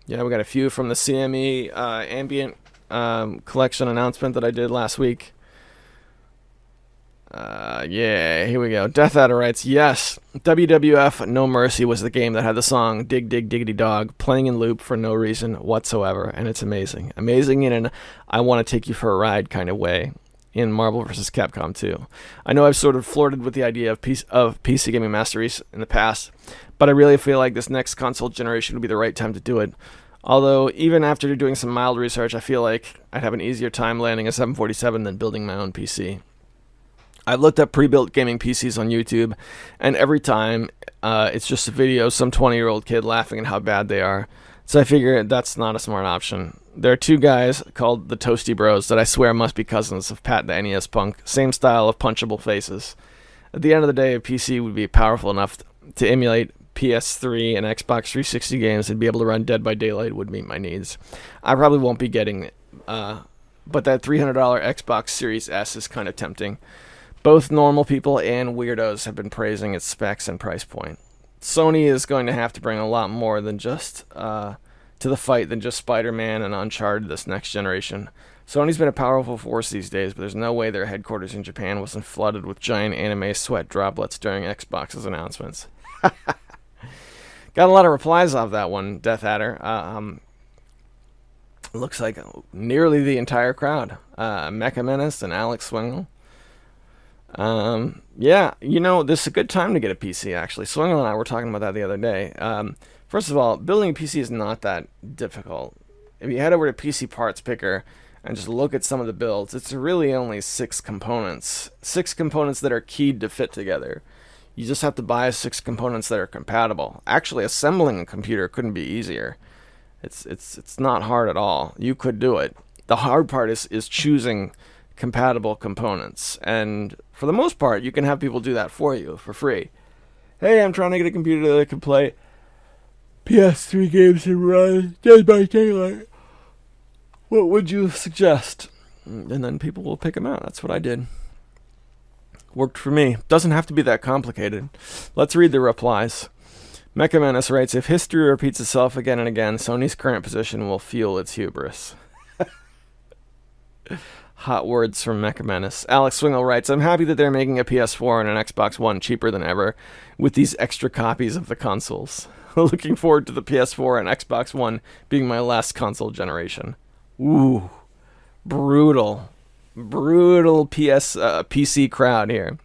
Yeah, we got a few from the CME ambient collection announcement that I did last week. Yeah, here we go. Death Adder writes, yes, WWF No Mercy was the game that had the song Dig Dig Diggity Dog playing in loop for no reason whatsoever, and it's amazing. Amazing in an I want to take you for a ride kind of way in Marvel vs. Capcom 2. I know I've sort of flirted with the idea of PC Gaming Master Race in the past, but I really feel like this next console generation would be the right time to do it. Although, even after doing some mild research, I feel like I'd have an easier time landing a 747 than building my own PC. I've looked up pre-built gaming PCs on YouTube, and every time it's just a video of some 20-year-old kid laughing at how bad they are. So I figure that's not a smart option. There are 2 guys called the Toasty Bros that I swear must be cousins of Pat the NES Punk. Same style of punchable faces. At the end of the day, a PC would be powerful enough to emulate PS3 and Xbox 360 games and be able to run Dead by Daylight would meet my needs. I probably won't be getting it, but that $300 Xbox Series S is kind of tempting. Both normal people and weirdos have been praising its specs and price point. Sony is going to have to bring a lot more than just to the fight than just Spider-Man and Uncharted this next generation. Sony's been a powerful force these days, but there's no way their headquarters in Japan wasn't flooded with giant anime sweat droplets during Xbox's announcements. Got a lot of replies off that one, Death Adder. Looks like nearly the entire crowd. Mecha Menace and Alex Swingle. Yeah, you know, this is a good time to get a PC, actually. Swingle and I were talking about that the other day. First of all, building a PC is not that difficult. If you head over to PC Parts Picker and just look at some of the builds, it's really only 6 components. 6 components that are keyed to fit together. You just have to buy 6 components that are compatible. Actually, assembling a computer couldn't be easier. It's not hard at all. You could do it. The hard part is choosing compatible components, and for the most part you can have people do that for you for free. Hey, I'm trying to get a computer that can play PS3 games and run Dead by Daylight. What would you suggest? And then people will pick them out. That's what I did. Worked for me. Doesn't have to be that complicated. Let's read the replies. Mecha Menace writes, if history repeats itself again and again, Sony's current position will fuel its hubris. Hot words from Mecha Menace. Alex Swingle writes, I'm happy that they're making a PS4 and an Xbox One cheaper than ever with these extra copies of the consoles. Looking forward to the PS4 and Xbox One being my last console generation. Ooh, brutal PC crowd here.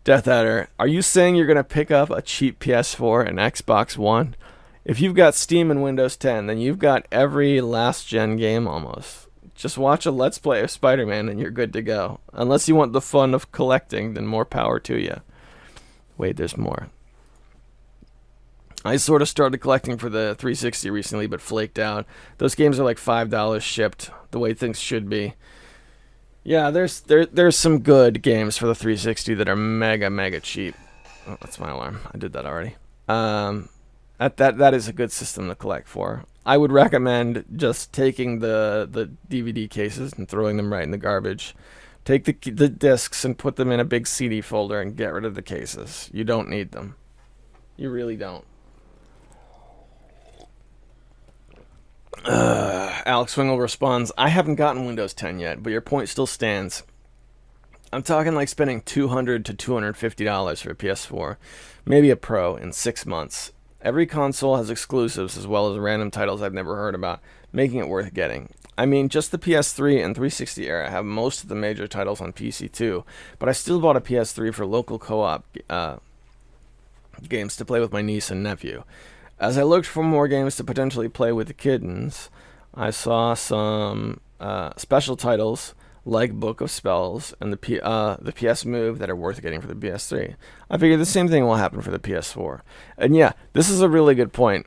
Death Adder, are you saying you're going to pick up a cheap PS4 and Xbox One? If you've got Steam and Windows 10, then you've got every last-gen game almost. Just watch a Let's Play of Spider-Man and you're good to go. Unless you want the fun of collecting, then more power to you. Wait, there's more. I sort of started collecting for the 360 recently, but flaked out. Those games are like $5 shipped, the way things should be. Yeah, there's some good games for the 360 that are mega cheap. Oh, that's my alarm. I did that already. That is a good system to collect for. I would recommend just taking the DVD cases and throwing them right in the garbage. Take the discs and put them in a big CD folder and get rid of the cases. You don't need them. You really don't. Alex Swingle responds, I haven't gotten Windows 10 yet, but your point still stands. I'm talking like spending $200 to $250 for a PS4, maybe a Pro, in 6 months. Every console has exclusives as well as random titles I've never heard about, making it worth getting. I mean, just the PS3 and 360 era have most of the major titles on PC too, but I still bought a PS3 for local co-op games to play with my niece and nephew. As I looked for more games to potentially play with the kittens, I saw some special titles like Book of Spells and the PS Move that are worth getting for the PS3. I figure the same thing will happen for the PS4. And yeah, this is a really good point.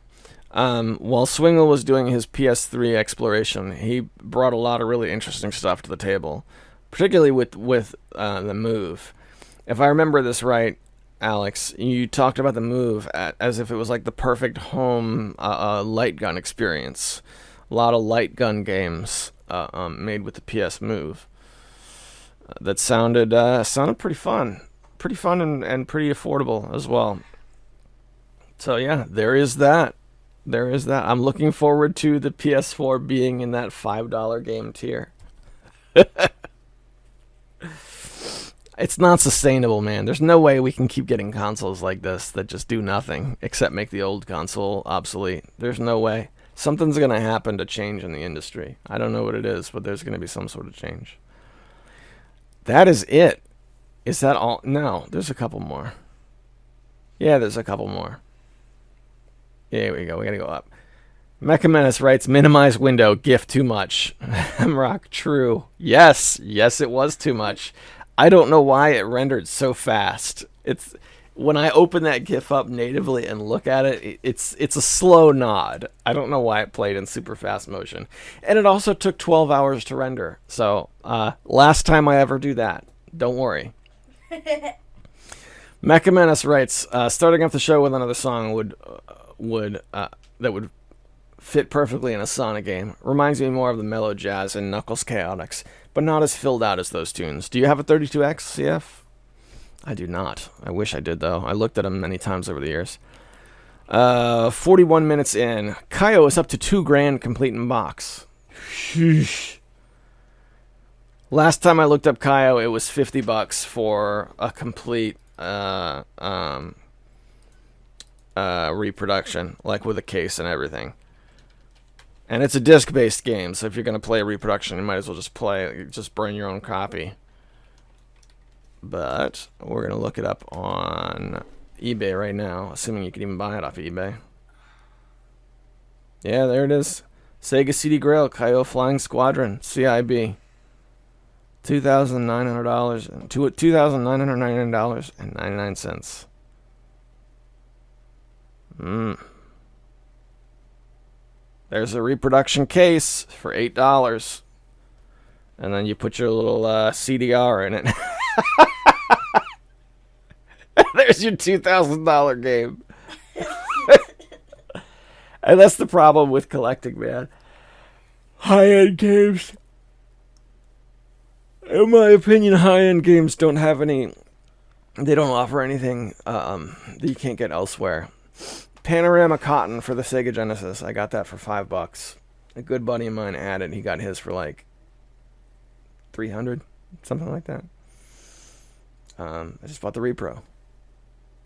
While Swingle was doing his PS3 exploration, he brought a lot of really interesting stuff to the table, particularly with the Move. If I remember this right, Alex, you talked about the Move as if it was like the perfect home light gun experience. A lot of light gun games made with the PS Move that sounded pretty fun and pretty affordable as well. So yeah, there is that. I'm looking forward to the PS4 being in that $5 game tier. It's not sustainable, man. There's no way we can keep getting consoles like this that just do nothing except make the old console obsolete. There's no way. Something's going to happen to change in the industry. I don't know what it is, but there's going to be some sort of change. That is it. Is that all? No, there's a couple more. Yeah, there's a couple more. Here we go. We got to go up. Mecha Menace writes, minimize window, GIF too much. Hamrock, true. Yes, it was too much. I don't know why it rendered so fast. It's when I open that GIF up natively and look at it, it's a slow nod. I don't know why it played in super fast motion. And it also took 12 hours to render. So, last time I ever do that. Don't worry. Mecha Menace writes, starting off the show with another song that would fit perfectly in a Sonic game. Reminds me more of the mellow jazz and Knuckles Chaotix, but not as filled out as those tunes. Do you have a 32X, CF? I do not. I wish I did, though. I looked at them many times over the years. 41 minutes in. Kaio is up to $2,000 complete in box. Sheesh. Last time I looked up Kaio, it was $50 for a complete reproduction, like with a case and everything. And it's a disc-based game, so if you're going to play a reproduction, you might as well just bring your own copy. But we're going to look it up on eBay right now, assuming you can even buy it off of eBay. Yeah, there it is. Sega CD Grail, Kaio Flying Squadron, CIB. $2,900, $2,999.99. There's a reproduction case for $8. And then you put your little CDR in it. There's your $2,000 game. And that's the problem with collecting, man. High-end games. In my opinion, high-end games don't have any... They don't offer anything that you can't get elsewhere. Panorama Cotton for the Sega Genesis. I got that for $5. A good buddy of mine had it. He got his for like $300, something like that. I just bought the Repro.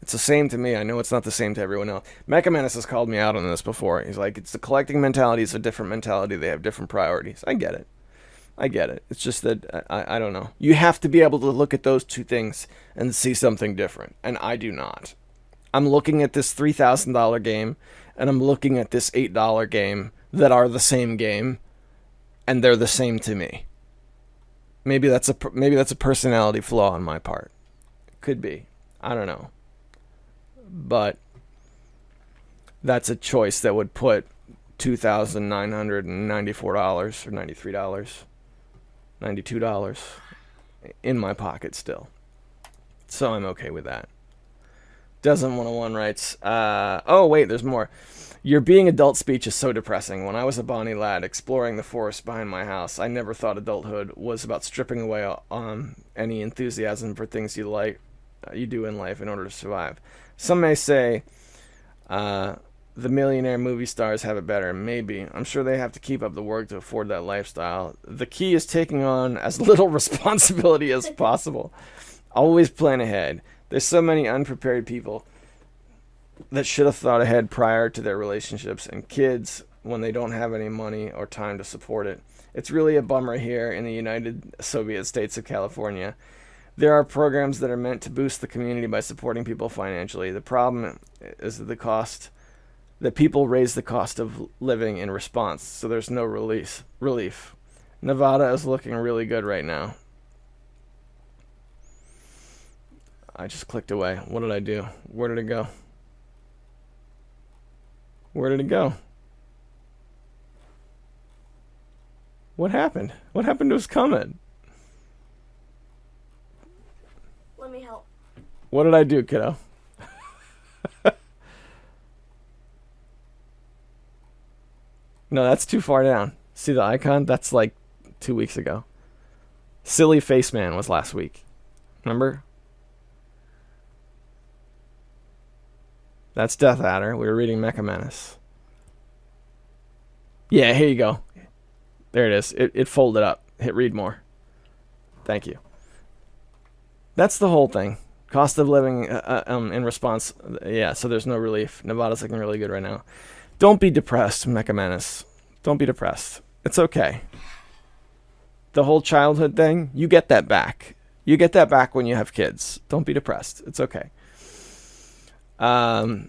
It's the same to me. I know it's not the same to everyone else. Mecha Menace has called me out on this before. He's like, it's the collecting mentality. It's a different mentality. They have different priorities. I get it. It's just that, I don't know. You have to be able to look at those two things and see something different. And I do not. I'm looking at this $3,000 game, and I'm looking at this $8 game that are the same game, and they're the same to me. Maybe that's a personality flaw on my part. Could be. I don't know. But that's a choice that would put $2,994 or $93, $92 in my pocket still. So I'm okay with that. Doesn't 101 writes, oh wait, there's more. Your being adult speech is so depressing. When I was a bonny lad exploring the forest behind my house, I never thought adulthood was about stripping away any enthusiasm for things you do in life in order to survive. Some may say the millionaire movie stars have it better. Maybe. I'm sure they have to keep up the work to afford that lifestyle. The key is taking on as little responsibility as possible. Always plan ahead. There's so many unprepared people that should have thought ahead prior to their relationships, and kids when they don't have any money or time to support it. It's really a bummer here in the United Soviet States of California. There are programs that are meant to boost the community by supporting people financially. The problem is that people raise the cost of living in response, so there's no relief. Nevada is looking really good right now. I just clicked away. What did I do? Where did it go? Where did it go? What happened? What happened to his comment? Let me help. What did I do, kiddo? No, that's too far down. See the icon? That's like 2 weeks ago. Silly Face Man was last week. Remember? That's Death Adder. We were reading Mecha Menace. Yeah, here you go. There it is. It folded up. Hit read more. Thank you. That's the whole thing. Cost of living in response. Yeah, so there's no relief. Nevada's looking really good right now. Don't be depressed, Mecha Menace. Don't be depressed. It's okay. The whole childhood thing, you get that back. You get that back when you have kids. Don't be depressed. It's okay. As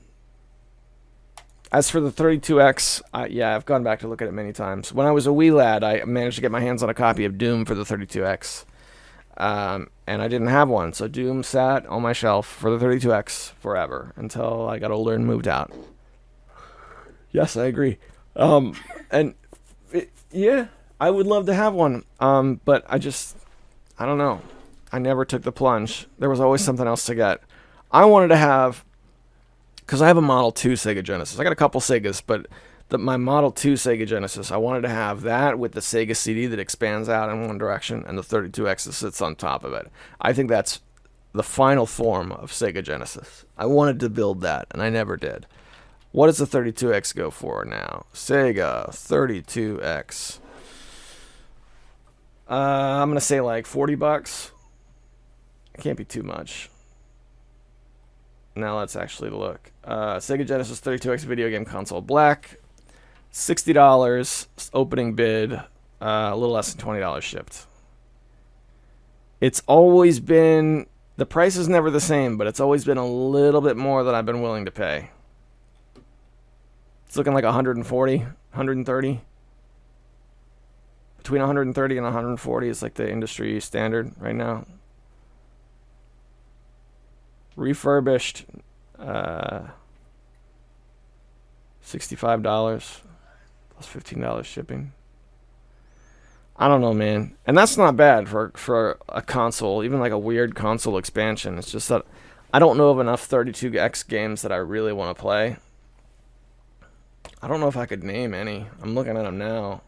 for the 32X, I've gone back to look at it many times. When I was a wee lad, I managed to get my hands on a copy of Doom for the 32X. And I didn't have one, so Doom sat on my shelf for the 32X forever until I got older and moved out. Yes, I agree. I would love to have one. But I don't know. I never took the plunge. There was always something else to get. I wanted to have, because I have a Model 2 Sega Genesis. I got a couple Segas, but my Model 2 Sega Genesis, I wanted to have that with the Sega CD that expands out in one direction and the 32X that sits on top of it. I think that's the final form of Sega Genesis. I wanted to build that, and I never did. What does the 32X go for now? Sega 32X. I'm going to say like $40. It can't be too much. Now let's actually look. Sega Genesis 32X video game console. Black, $60, opening bid, a little less than $20 shipped. It's always been, the price is never the same, but it's always been a little bit more than I've been willing to pay. It's looking like 140, 130. Between 130 and 140 is like the industry standard right now. Refurbished, $65 plus $15 shipping. I don't know, man. And that's not bad for a console, even like a weird console expansion. It's just that I don't know of enough 32X games that I really want to play. I don't know if I could name any. I'm looking at them now.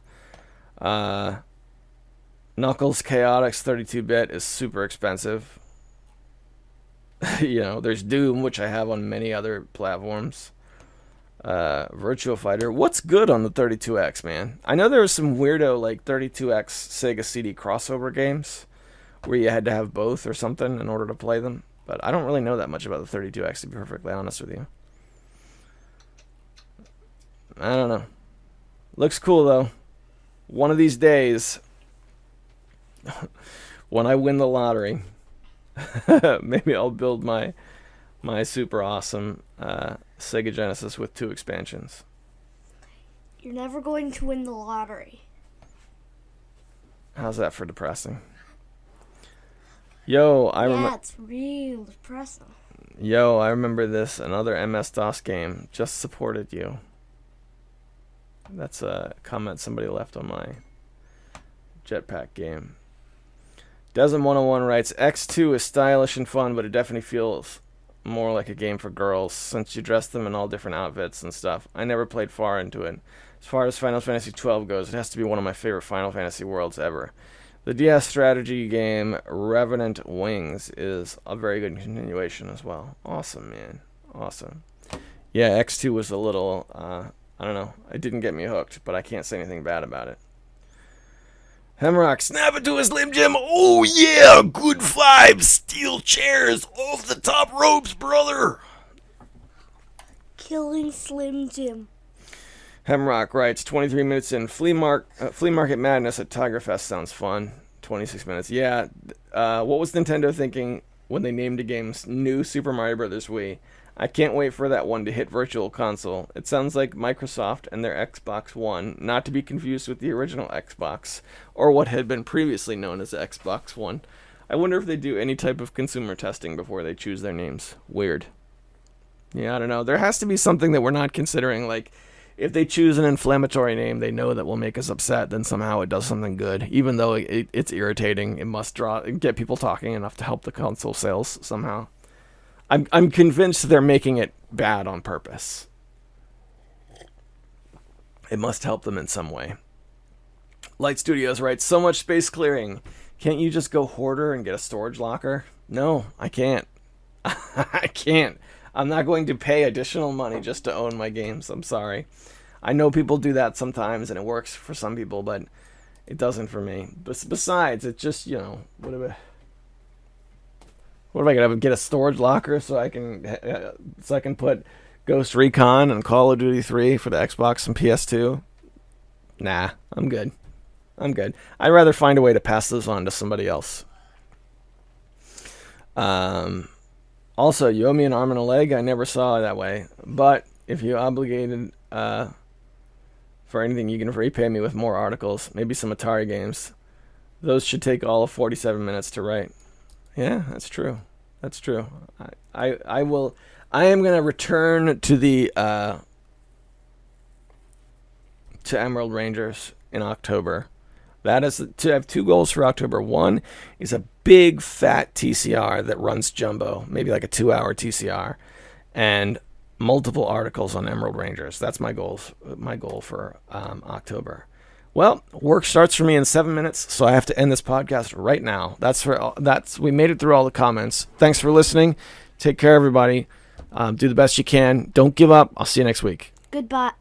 Knuckles Chaotix 32-bit is super expensive. You know, there's Doom, which I have on many other platforms. Virtua Fighter. What's good on the 32X, man? I know there was some weirdo like 32X Sega CD crossover games where you had to have both or something in order to play them, but I don't really know that much about the 32X, to be perfectly honest with you. I don't know. Looks cool though. One of these days, when I win the lottery, maybe I'll build my super awesome Sega Genesis with 2 expansions. You're never going to win the lottery. How's that for depressing? Yo, it's real depressing. Yo, I remember this. Another MS-DOS game just supported you. That's a comment somebody left on my Jetpack game. Desm101 writes, X2 is stylish and fun, but it definitely feels more like a game for girls since you dress them in all different outfits and stuff. I never played far into it. As far as Final Fantasy XII goes, it has to be one of my favorite Final Fantasy worlds ever. The DS strategy game Revenant Wings is a very good continuation as well. Awesome, man. Awesome. Yeah, X2 was a little, I don't know. It didn't get me hooked, but I can't say anything bad about it. Hemrock, snap it to a Slim Jim. Oh, yeah, good vibes. Steel chairs off the top ropes, brother. Killing Slim Jim. Hemrock writes, 23 minutes in. Flea Market Madness at Tigerfest sounds fun. 26 minutes. Yeah, what was Nintendo thinking when they named a game's new Super Mario Bros. Wii? I can't wait for that one to hit Virtual Console. It sounds like Microsoft and their Xbox One, not to be confused with the original Xbox, or what had been previously known as Xbox One. I wonder if they do any type of consumer testing before they choose their names. Weird. Yeah, I don't know. There has to be something that we're not considering, like, if they choose an inflammatory name they know that will make us upset, then somehow it does something good. Even though it's irritating, it must get people talking enough to help the console sales somehow. I'm convinced they're making it bad on purpose. It must help them in some way. Light Studios writes, so much space clearing. Can't you just go hoarder and get a storage locker? No, I can't. I can't. I'm not going to pay additional money just to own my games. I'm sorry. I know people do that sometimes, and it works for some people, but it doesn't for me. Besides, it just, what am I gonna get a storage locker so I can put Ghost Recon and Call of Duty 3 for the Xbox and PS2? Nah, I'm good. I'd rather find a way to pass those on to somebody else. Also, you owe me an arm and a leg. I never saw it that way. But if you're obligated for anything, you can repay me with more articles, maybe some Atari games. Those should take all of 47 minutes to write. Yeah, that's true. I will. I am gonna return to the to Emerald Rangers in October. That is to have 2 goals for October. One is a big fat TCR that runs jumbo, maybe like a 2-hour TCR, and multiple articles on Emerald Rangers. That's my goal for October. Well, work starts for me in 7 minutes, so I have to end this podcast right now. We made it through all the comments. Thanks for listening. Take care, everybody. Do the best you can. Don't give up. I'll see you next week. Goodbye.